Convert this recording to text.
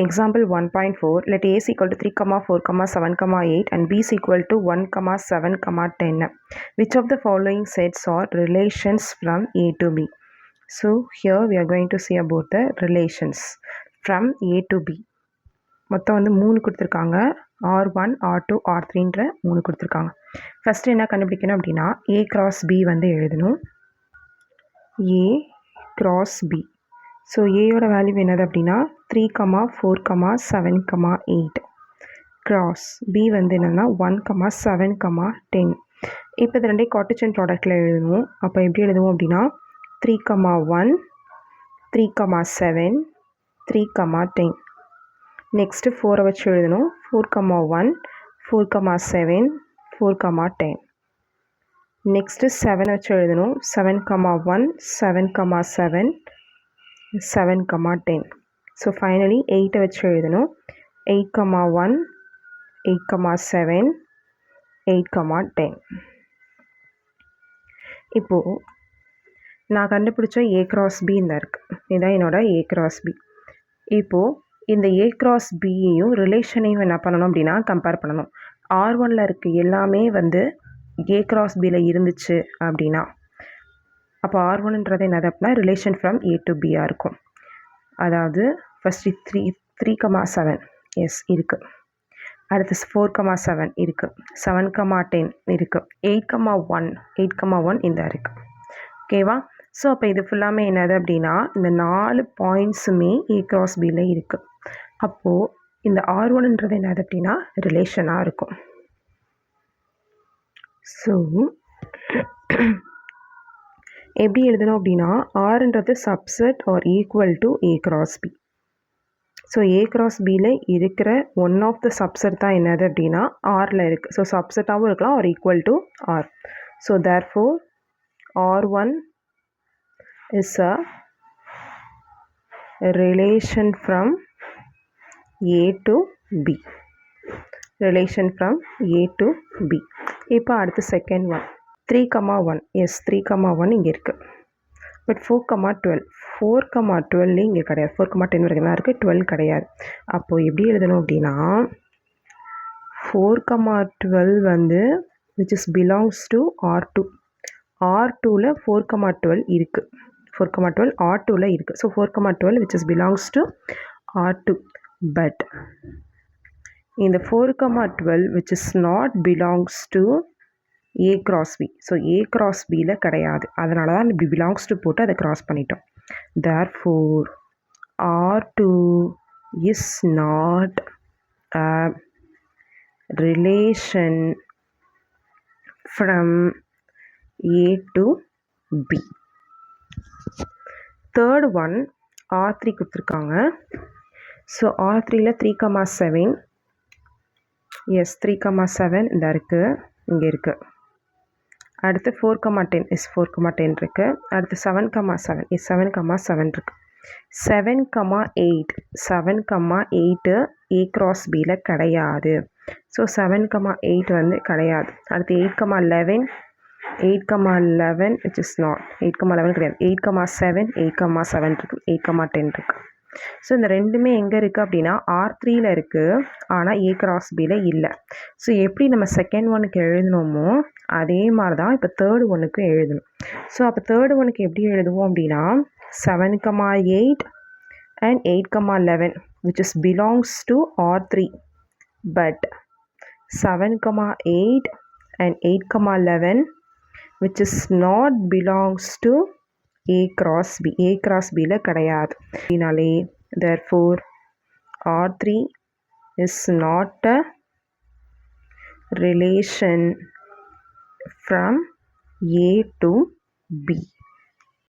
Example 1.4, let A is equal to 3, 4, 7, 8 and B is equal to 1, 7, 10. Which of the following sets are relations from A to B? So here we are going to see about the relations from A to B. மொத்தம் வந்து 3 கொடுத்துருக்காங்க. R1, R2, R3ன்ற 3 கொடுத்துருக்காங்க. First என்ன கண்டுபிடிக்கணும் அப்படின்னா A cross B வந்து எழுதணும். A cross B. So ஏயோட வேல்யூ என்னது அப்படின்னா 3, 4, 7, 8 cross B வந்து என்னென்னா 1, 7, 10. இப்போ இது ரெண்டே கார்ட்டீசியன் ப்ராடக்ட்டில் எழுதணும். அப்போ எப்படி எழுதுவோம் அப்படின்னா 3, 1, 3, 7, 3, 10. நெக்ஸ்ட்டு 4 வச்சு எழுதணும். 4, 1, 4, 7, 4, 10. நெக்ஸ்ட்டு 7 வச்சு எழுதணும். 7, 1, 7, 7, 7, 10. ஸோ ஃபைனலி 8 வச்சு எழுதணும். 8, 1, 8, 7, 8, 10. இப்போது நான் கண்டுபிடிச்ச A cross B இந்த இருக்குது. இதுதான் என்னோட A cross B. இப்போது இந்த A cross Bயையும் ரிலேஷனையும் என்ன பண்ணணும் அப்படின்னா கம்பேர் பண்ணணும். R1ல் இருக்க எல்லாமே வந்து A cross Bயில் இருந்துச்சு அப்படின்னா அப்போ R1ன்றது என்னது அப்படின்னா ரிலேஷன் ஃப்ரம் A to Bயாக இருக்கும். அதாவது ஃபஸ்ட்டு 3, 7 எஸ் இருக்குது. அடுத்து 4, 7 இருக்குது. 7, 10 இருக்குது. 8, 1 இந்த இருக்குது. ஓகேவா? ஸோ அப்போ இது ஃபுல்லாமே என்னது அப்படின்னா இந்த 4 பாயிண்ட்ஸுமே A cross Bயில் இருக்குது. அப்போது இந்த R1ன்றது என்னது அப்படின்னா ரிலேஷனாக இருக்கும். ஸோ எப்படி எழுதணும் அப்படின்னா ஆர்ன்றது subset or equal to A cross B. So A cross Bயில் இருக்கிற ஒன் ஆஃப் த சப்செட் தான் என்னது அப்படின்னா ஆரில் இருக்குது. ஸோ சப்செட்டாகவும் இருக்கலாம் R equal to R. So therefore R1 is a relation from A to B. Relation from A to B. இப்போ அடுத்து செகண்ட் ஒன் 3, 1 எஸ் 3, 1 இங்கே இருக்குது. பட் 4, 12 4, 12 இங்கே கிடையாது. 4, 10 வரைக்கும் தான் இருக்குது. 12 கிடையாது. அப்போது எப்படி எழுதணும் அப்படின்னா 4, 12 வந்து which is belongs to R2. R2ல் 4, 12 இருக்குது. 4, 12 R2ல் இருக்குது. So 4, 12 which is belongs to R2. But இந்த 4, 12 which is not belongs to A cross B. So A cross Bயில் கிடையாது. அதனால தான் இப்படி belongs to போட்டு அதை cross பண்ணிட்டோம். Therefore R2 is not a relation from A to B. Third one R3 கொடுத்துருக்காங்க. So R3ல் 3, 7 S 3, 7 இந்த இருக்குது. இங்கே இருக்குது. அடுத்து 4, 10 இஸ் 4, 10 இருக்குது. அடுத்து 7, 7 இஸ் 7, 7 இருக்குது. 7, 8 7, 8 A cross Bயில் கிடையாது. ஸோ 7, 8 வந்து கிடையாது. அடுத்து 8, 11 8, 11 which is not 8, 11 கிடையாது. 8, 7 8, 7 இருக்குது. 8, 10 இருக்குது. ஸோ இந்த ரெண்டுமே எங்கே இருக்குது அப்படின்னா R3ல் இருக்குது. ஆனால் A cross Bயில் இல்லை. ஸோ எப்படி நம்ம செகண்ட் ஒனுக்கு எழுதணுமோ அதே மாதிரி தான் இப்போ தேர்டு ஒனுக்கு எழுதணும். ஸோ அப்போ தேர்டு ஒனுக்கு எப்படி எழுதுவோம் அப்படின்னா 7, 8 and 8, 11 which is belongs to R3. But 7, 8 and 8, 11 which is not belongs to A cross B. A cross Bயில் கிடையாது. இதனாலே therefore R3 is not a relation from A to B.